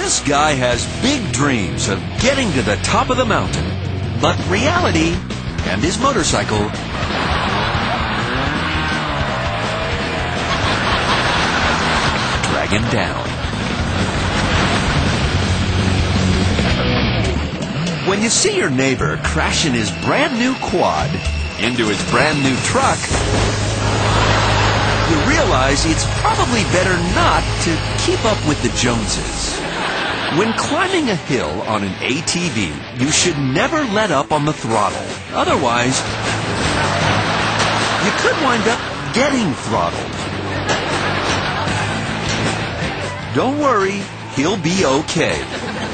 This guy has big dreams of getting to the top of the mountain, but reality and his motorcycle drag him down. When you see your neighbor crashing his brand new quad into his brand new truck, you realize it's probably better not to keep up with the Joneses. When climbing a hill on an ATV, you should never let up on the throttle. Otherwise, you could wind up getting throttled. Don't worry, he'll be okay.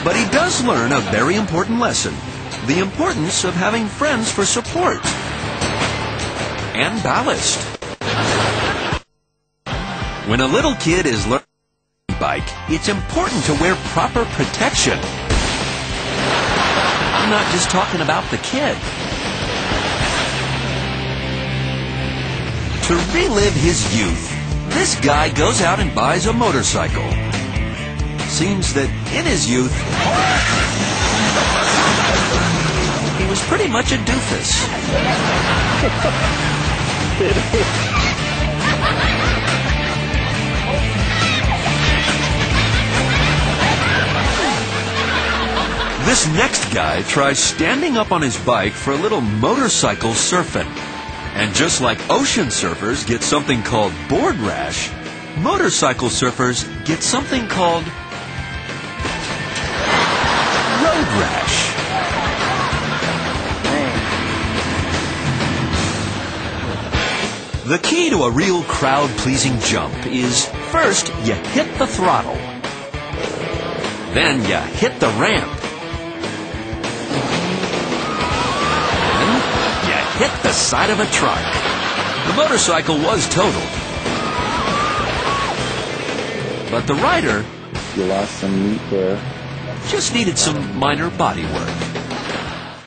But he does learn a very important lesson: the importance of having friends for support and ballast. When a little kid is learning a bike, it's important to wear proper protection. I'm not just talking about the kid. To relive his youth, this guy goes out and buys a motorcycle. Seems that in his youth, he was pretty much a doofus. This next guy tries standing up on his bike for a little motorcycle surfing. And just like ocean surfers get something called board rash, motorcycle surfers get something called road rash. The key to a real crowd-pleasing jump is, first, you hit the throttle. Then you hit the ramp. Then you hit the side of a truck. The motorcycle was totaled. But the rider You lost some meat there. just needed some minor body work.